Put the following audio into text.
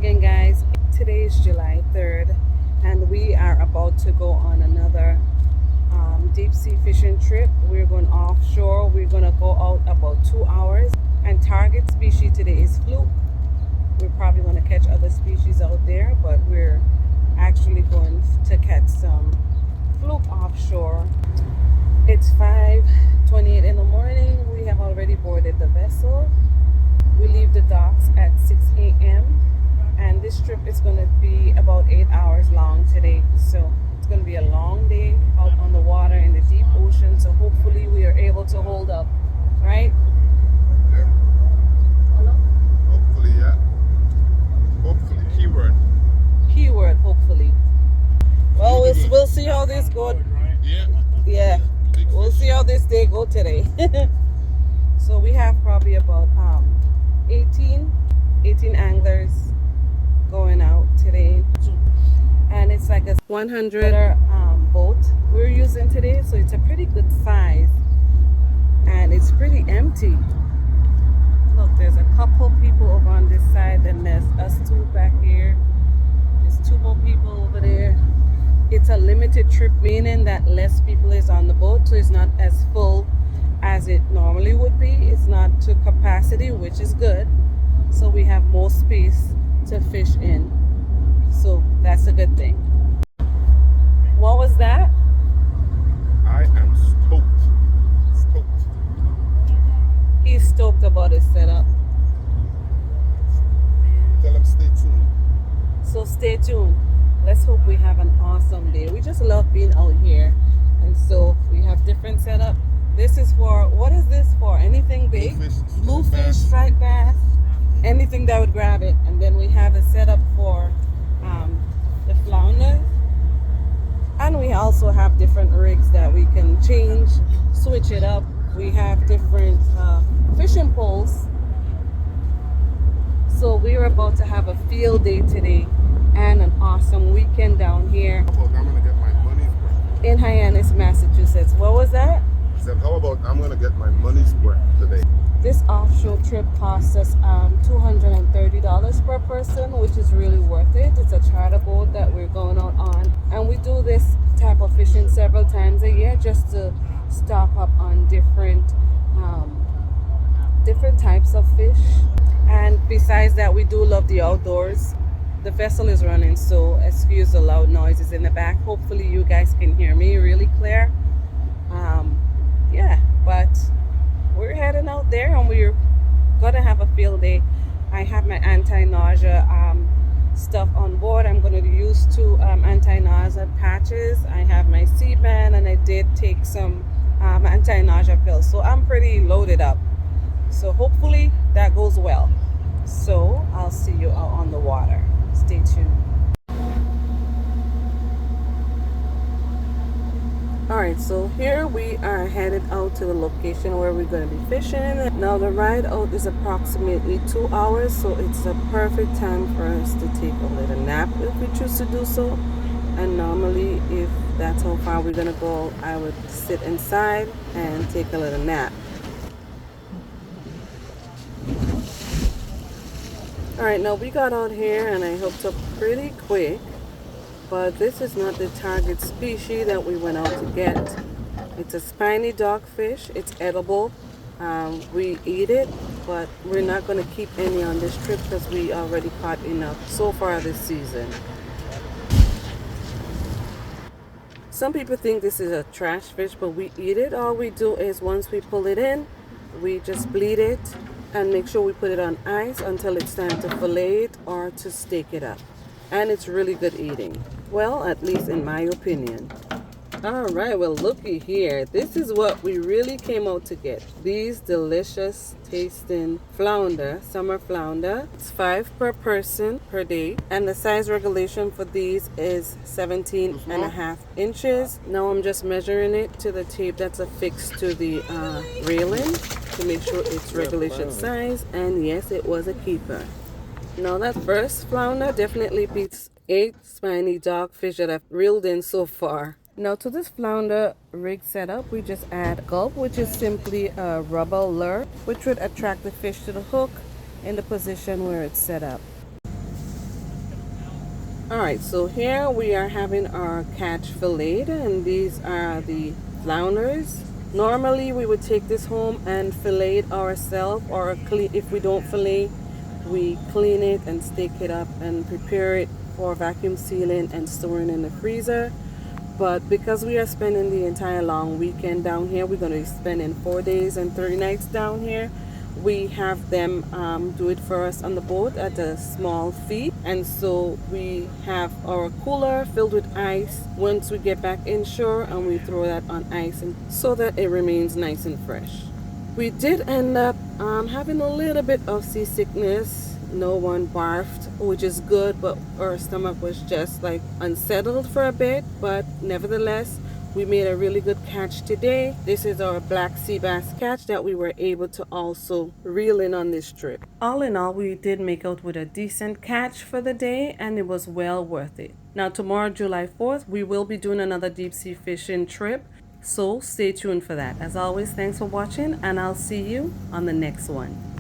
again, guys. Today is July 3rd, and we are about to go on another deep sea fishing trip. We're going offshore. We're going to go out about 2 hours, and target species today is fluke. We're probably going to catch other species out there, but we're actually going to catch some fluke offshore. It's 5:28 in the morning. We have already boarded the vessel. We leave the docks at 6 a.m. and this trip is going to be about 8 hours long today. So it's going to be a long day out on the water in the deep ocean. So hopefully we are able to hold up, right? Yeah. Hello? Hopefully, yeah. Hopefully, keyword. Keyword, hopefully. Well, we'll see how this goes. Yeah. Yeah, we'll see how this day go today. So we have probably about 18 anglers going out today, and it's like a 100 boat we're using today, so it's a pretty good size and it's pretty empty. Look, there's a couple people over on this side, and there's us two back here. There's two more people over there. It's a limited trip, meaning that less people is on the boat, so it's not as full as it normally would be. It's not to capacity, which is good, so we have more space to fish in, so that's a good thing. What was that? I am stoked. Stoked. He's stoked about his setup, Tell him stay tuned. so stay tuned. Let's hope we have an awesome day. We just love being out here, and so we have different setup. This is for, what is this for? Anything big? Bluefish, striped bass, anything that would grab it. And then we have a setup for the flounders, and we also have different rigs that we can change, switch it up. We have different fishing poles. So we're about to have a field day today and an awesome weekend down here How about I'm gonna get my money's worth? in Hyannis, Massachusetts. What was that? Said, how about I'm gonna get my money's worth today? This offshore trip cost us $230 per person, which is really worth it. It's a charter boat that we're going out on, and we do this type of fishing several times a year just to stock up on different types of fish. And besides that, we do love the outdoors. The vessel is running, so excuse the loud noises in the back. Hopefully you guys can hear me really clear. Yeah, but we're heading out there and we're gonna have a field day. I have my anti-nausea stuff on board. I'm gonna use two anti-nausea patches. I have my C-band, and I did take some anti-nausea pills, so I'm pretty loaded up. So hopefully that goes well. So I'll see you out on the water. Stay tuned. Alright, so here we are headed out to the location where we're going to be fishing. Now the ride out is approximately 2 hours, so it's a perfect time for us to take a little nap if we choose to do so. And normally, if that's how far we're going to go, I would sit inside and take a little nap. Alright, now we got out here and I hooked up pretty quick, but this is not the target species that we went out to get. It's a spiny dogfish. It's edible. We eat it, but we're not going to keep any on this trip because we already caught enough so far this season. Some people think this is a trash fish, but we eat it. All we do is once we pull it in, we just bleed it and make sure we put it on ice until it's time to fillet it or to steak it up. And it's really good eating. Well, at least in my opinion. Alright, well looky here. This is what we really came out to get. These delicious tasting flounder, summer flounder. It's 5 per person per day. And the size regulation for these is 17.5 inches. Now I'm just measuring it to the tape that's affixed to the railing to make sure it's regulation size. And yes, it was a keeper. Now that first flounder definitely beats 8 spiny dogfish that I've reeled in so far. Now to this flounder rig setup, we just add gulp, which is simply a rubber lure, which would attract the fish to the hook in the position where it's set up. All right, so here we are having our catch filleted, and these are the flounders. Normally we would take this home and fillet it ourselves, or clean. If we don't fillet, we clean it and stake it up and prepare it for vacuum sealing and storing in the freezer. But because we are spending the entire long weekend down here, we're going to be spending 4 days and 3 nights down here. We have them do it for us on the boat at a small fee, and so we have our cooler filled with ice once we get back inshore, and we throw that on ice and so that it remains nice and fresh. We did end up having a little bit of seasickness. No one barfed, which is good, but our stomach was just like unsettled for a bit. But nevertheless, we made a really good catch today. This is our black sea bass catch that we were able to also reel in on this trip. All in all, we did make out with a decent catch for the day, and it was well worth it. Now tomorrow, July 4th, we will be doing another deep sea fishing trip, so stay tuned for that. As always, thanks for watching, and I'll see you on the next one.